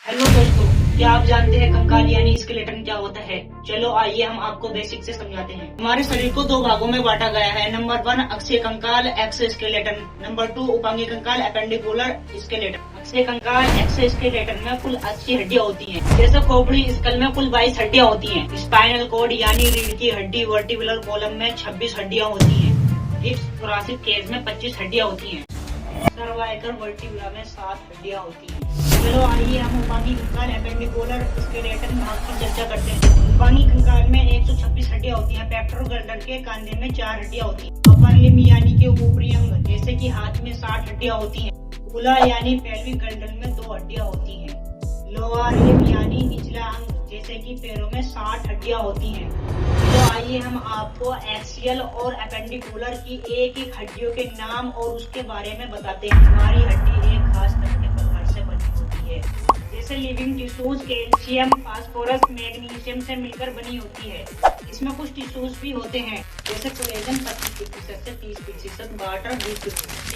Hello दोस्तों, क्या आप जानते हैं कंकाल यानी स्केलेटन क्या होता है? चलो आइए हम आपको बेसिक से समझाते हैं। हमारे शरीर को दो भागों में बांटा गया है। नंबर 1 अक्षीय कंकाल एक्स स्केलेटन, नंबर 2 उपांगी कंकाल एपेंडिकुलर स्केलेटन। अक्षीय कंकाल एक्स स्केलेटन में कुल 80 हड्डियां होती हैं। जैसे खोपड़ी स्कल में कुल 22 हड्डियां होती हैं। स्पाइनल कॉर्ड यानी रीढ़ की हड्डी वर्टिब्रल कॉलम में 26 हड्डियां होती हैं। हिप्स थोरैसिक केज में 25 हड्डियां होती हैं। सर्वाइकल वर्टिब्रा में 7 हड्डियां होती हैं। चलो आइए हम उपांगी कंकाल एपेंडिकुलर स्केलेटन भाग की चर्चा करते हैं। उपांगी कंकाल में 126 हड्डियां होती हैं। पेक्टोरल गर्दन के कंधे में 4 हड्डियां होती हैं। अपर लिम्ब यानी के ऊपरी अंग जैसे कि हाथ में 60 हड्डियां होती हैं। उला यानी पेल्विक गर्दन में 2 हड्डियां होती हैं। लोअर लिम्ब यानी निचला अंग जैसे कि पैरों में 60 हड्डियां होती हैं। तो आइए हम आपको एक्सियल और एपेंडिकुलर की एक एक हड्डियों के नाम और उसके बारे में बताते हैं। हमारी हड्डी एक खास तरह के पदार्थ से बनी होती है। जैसे living tissues calcium, phosphorus, magnesium से मिलकर बनी होती है। इसमें कुछ टिश्यूज भी होते हैं जैसे कोलेजन 25% से 30%, वाटर 20%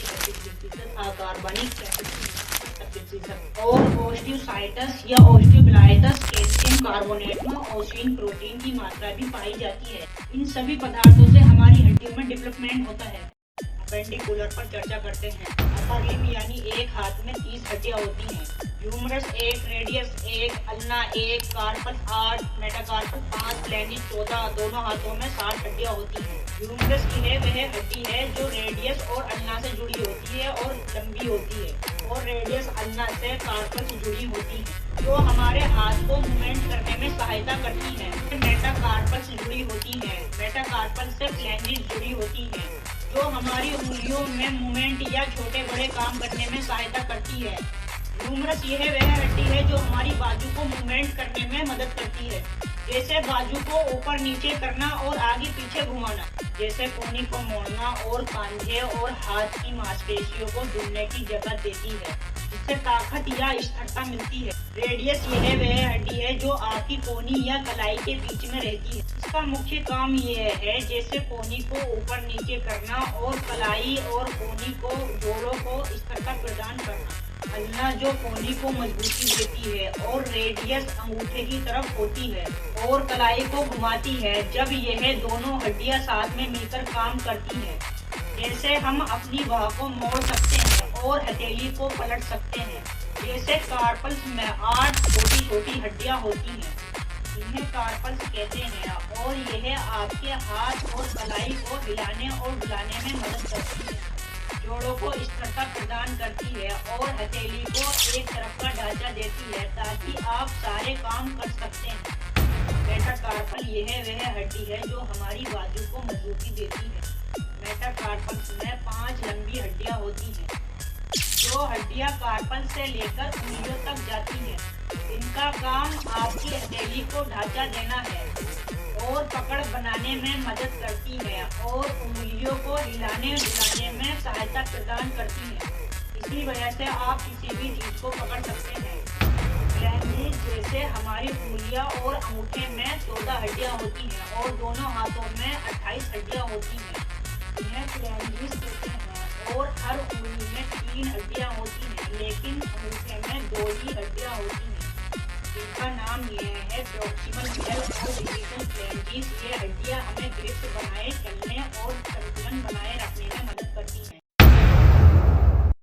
कार्बनिक और ओस्टियोसाइटस या ओस्टियोब्लाइटस कैल्शियम कार्बोनेट में ओसिन प्रोटीन की मात्रा भी पाई जाती है। इन सभी पदार्थों से हमारी हड्डियों में डेवलपमेंट होता है। एपेंडिकुलर पर चर्चा करते हैं। अपर लिम्ब यानी एक हाथ में 30 हड्डियां होती हैं। Humerus 1, radius 1, ulna 1, carpal 8, metacarpal 5, phalanges 14, दोनों हाथों में 60 हड्डियां होती हैं। ह्यूमरस वह हड्डी है जो रेडियस और अल्ना से जुड़ी होती है और लंबी होती है, और रेडियस अल्ना से कार्पल से जुड़ी होती है जो हमारे हाथ को मूवमेंट करने में सहायता करती है। मेटाकार्पल से जुड़ी होती है। मेटाकार्पल से फ्लेंजिस जुड़ी होती है जो हमारी उंगलियों में मूवमेंट या छोटे बड़े काम करने में सहायता करती है। ह्यूमरस वह हड्डी है जो हमारी बाजू को मूवमेंट करने में मदद करती है, जैसे बाजू को ऊपर नीचे करना और आगे पीछे घुमाना, जैसे कोहनी को मोड़ना, और कंधे और हाथ की मांसपेशियों को जुड़ने की जगह देती है, जिससे ताकत या स्थिरता मिलती है। रेडियस वह हड्डी है जो आपकी कोहनी या कलाई के बीच में रहती है। इसका मुख्य काम यह है जैसे कोहनी को ऊपर नीचे करना और कलाई और कोहनी को जोड़ों को स्थिरता प्रदान करना। अल्ना जो कोहनी को मजबूती देती है, और रेडियस अंगूठे की तरफ होती है और कलाई को घुमाती है। जब यह दोनों हड्डियां साथ में मिलकर काम करती हैं, जैसे हम अपनी बाह को मोड़ सकते हैं और हथेली को पलट सकते हैं। जैसे कार्पल्स में 8 छोटी छोटी हड्डियां होती हैं, इन्हें कार्पल्स कहते हैं, और यह आपके हाथ और कलाई को हिलाने और डुलाने में मदद करती है, जोड़ों को स्थिरता प्रदान करती है और हथेली को एक तरफ का ढांचा देती है ताकि आप सारे काम कर सकते हैं। मेटाकार्पल वह हड्डी है जो हमारी बाजू को मजबूती देती है। मेटाकार्पल्स में 5 लंबी हड्डियां होती हैं। जो हड्डियां कार्पल से लेकर उंगलियों तक जाती हैं। इनका काम आपकी हथेली को ढांचा देना है और पकड़ बनाने में मदद करती है, और उंगलियों को हिलाने डुलाने में सहायता प्रदान करती है। इसी वजह से आप किसी भी चीज को पकड़ सकते हैं। फ्लेंजिस जैसे हमारी उंगलियां और अंगूठे में 14 हड्डियां होती हैं और दोनों हाथों में 28 हड्डियां होती हैं। इन्हें फ्लेंजिस कहते हैं, और हर उंगली में 3 हड्डियां होती हैं, लेकिन अंगूठे में 2 ही हड्डियां होती हैं। इनका नाम यह है प्रॉक्सिमल मिडल और डिजिटल फ्लेंजिस। ये हड्डियां हमें ग्रिप बनाए चलने और संतुलन बनाए रखने में मदद करती हैं।